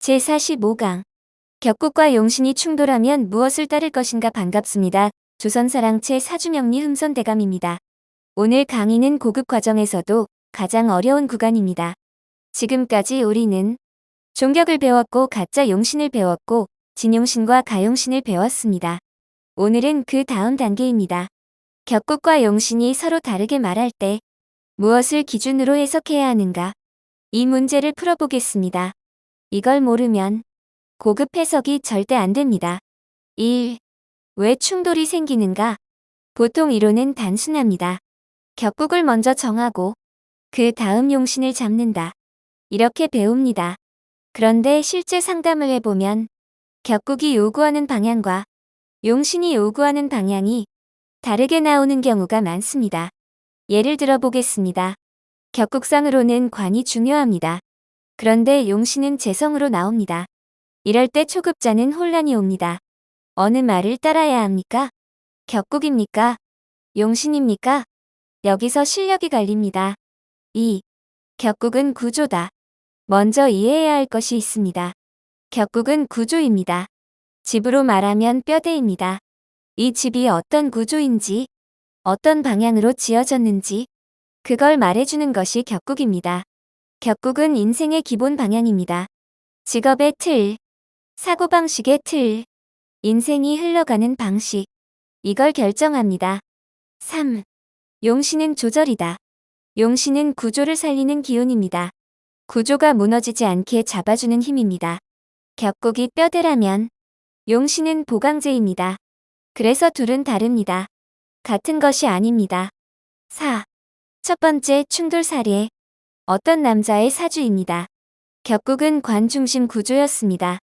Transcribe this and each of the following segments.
제45강 격국과 용신이 충돌하면 무엇을 따를 것인가. 반갑습니다. 조선사랑채 사주명리 흠선대감입니다. 오늘 강의는 고급 과정에서도 가장 어려운 구간입니다. 지금까지 우리는 종격을 배웠고 가짜 용신을 배웠고 진용신과 가용신을 배웠습니다. 오늘은 그 다음 단계입니다. 격국과 용신이 서로 다르게 말할 때 무엇을 기준으로 해석해야 하는가? 이 문제를 풀어보겠습니다. 이걸 모르면 고급 해석이 절대 안 됩니다. 1. 왜 충돌이 생기는가? 보통 이론은 단순합니다. 격국을 먼저 정하고 그 다음 용신을 잡는다. 이렇게 배웁니다. 그런데 실제 상담을 해보면 격국이 요구하는 방향과 용신이 요구하는 방향이 다르게 나오는 경우가 많습니다. 예를 들어 보겠습니다. 격국상으로는 관이 중요합니다. 그런데 용신은 재성으로 나옵니다. 이럴 때 초급자는 혼란이 옵니다. 어느 말을 따라야 합니까? 격국입니까? 용신입니까? 여기서 실력이 갈립니다. 2. 격국은 구조다. 먼저 이해해야 할 것이 있습니다. 격국은 구조입니다. 집으로 말하면 뼈대입니다. 이 집이 어떤 구조인지, 어떤 방향으로 지어졌는지 그걸 말해주는 것이 격국입니다. 격국은 인생의 기본 방향입니다. 직업의 틀, 사고방식의 틀, 인생이 흘러가는 방식, 이걸 결정합니다. 3. 용신은 조절이다. 용신은 구조를 살리는 기운입니다. 구조가 무너지지 않게 잡아주는 힘입니다. 격국이 뼈대라면 용신은 보강제입니다. 그래서 둘은 다릅니다. 같은 것이 아닙니다. 4. 첫 번째 충돌 사례. 어떤 남자의 사주입니다. 격국은 관 중심 구조였습니다.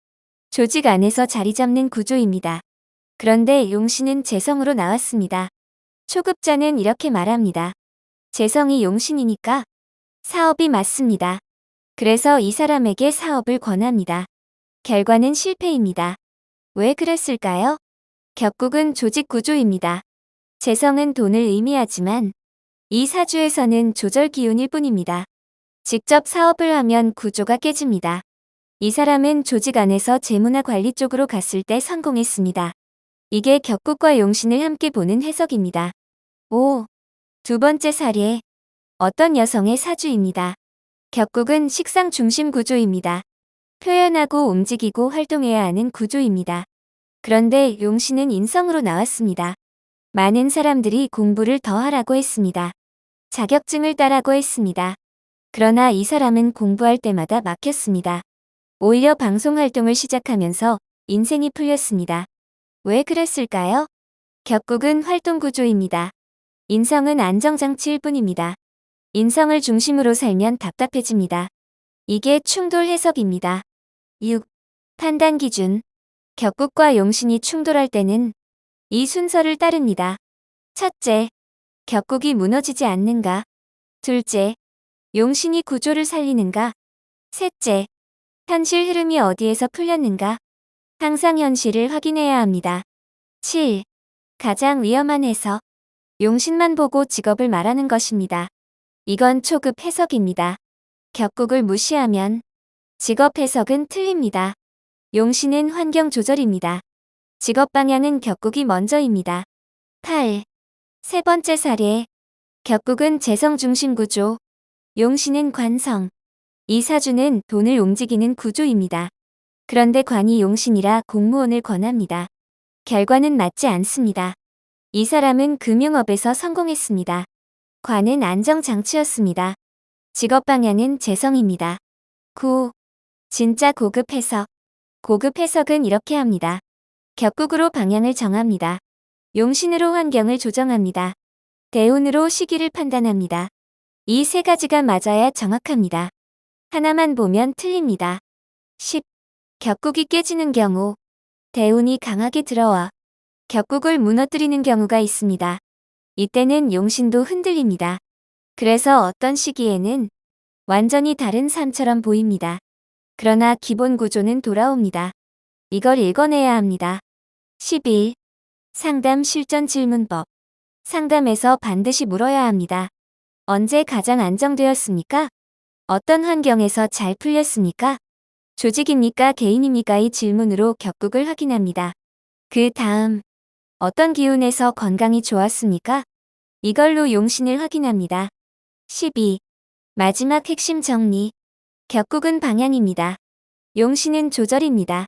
조직 안에서 자리 잡는 구조입니다. 그런데 용신은 재성으로 나왔습니다. 초급자는 이렇게 말합니다. 재성이 용신이니까 사업이 맞습니다. 그래서 이 사람에게 사업을 권합니다. 결과는 실패입니다. 왜 그랬을까요? 격국은 조직 구조입니다. 재성은 돈을 의미하지만 이 사주에서는 조절 기운일 뿐입니다. 직접 사업을 하면 구조가 깨집니다. 이 사람은 조직 안에서 재무나 관리 쪽으로 갔을 때 성공했습니다. 이게 격국과 용신을 함께 보는 해석입니다. 5. 두 번째 사례. 어떤 여성의 사주입니다. 격국은 식상 중심 구조입니다. 표현하고 움직이고 활동해야 하는 구조입니다. 그런데 용신은 인성으로 나왔습니다. 많은 사람들이 공부를 더 하라고 했습니다. 자격증을 따라고 했습니다. 그러나 이 사람은 공부할 때마다 막혔습니다. 오히려 방송 활동을 시작하면서 인생이 풀렸습니다. 왜 그랬을까요? 격국은 활동 구조입니다. 인성은 안정장치일 뿐입니다. 인성을 중심으로 살면 답답해집니다. 이게 충돌 해석입니다. 6. 판단 기준. 격국과 용신이 충돌할 때는 이 순서를 따릅니다. 첫째, 격국이 무너지지 않는가? 둘째, 용신이 구조를 살리는가? 셋째, 현실 흐름이 어디에서 풀렸는가? 항상 현실을 확인해야 합니다. 7. 가장 위험한 해석. 용신만 보고 직업을 말하는 것입니다. 이건 초급 해석입니다. 격국을 무시하면 직업 해석은 틀립니다. 용신은 환경 조절입니다. 직업 방향은 격국이 먼저입니다. 8. 세 번째 사례. 격국은 재성 중심 구조. 용신은 관성. 이 사주는 돈을 움직이는 구조입니다. 그런데 관이 용신이라 공무원을 권합니다. 결과는 맞지 않습니다. 이 사람은 금융업에서 성공했습니다. 관은 안정장치였습니다. 직업 방향은 재성입니다. 9. 진짜 고급 해석. 고급 해석은 이렇게 합니다. 격국으로 방향을 정합니다. 용신으로 환경을 조정합니다. 대운으로 시기를 판단합니다. 이 세 가지가 맞아야 정확합니다. 하나만 보면 틀립니다. 10. 격국이 깨지는 경우. 대운이 강하게 들어와 격국을 무너뜨리는 경우가 있습니다. 이때는 용신도 흔들립니다. 그래서 어떤 시기에는 완전히 다른 삶처럼 보입니다. 그러나 기본 구조는 돌아옵니다. 이걸 읽어내야 합니다. 11. 상담 실전 질문법. 상담에서 반드시 물어야 합니다. 언제 가장 안정되었습니까? 어떤 환경에서 잘 풀렸습니까? 조직입니까? 개인입니까? 이 질문으로 격국을 확인합니다. 그 다음, 어떤 기운에서 건강이 좋았습니까? 이걸로 용신을 확인합니다. 12. 마지막 핵심 정리. 격국은 방향입니다. 용신은 조절입니다.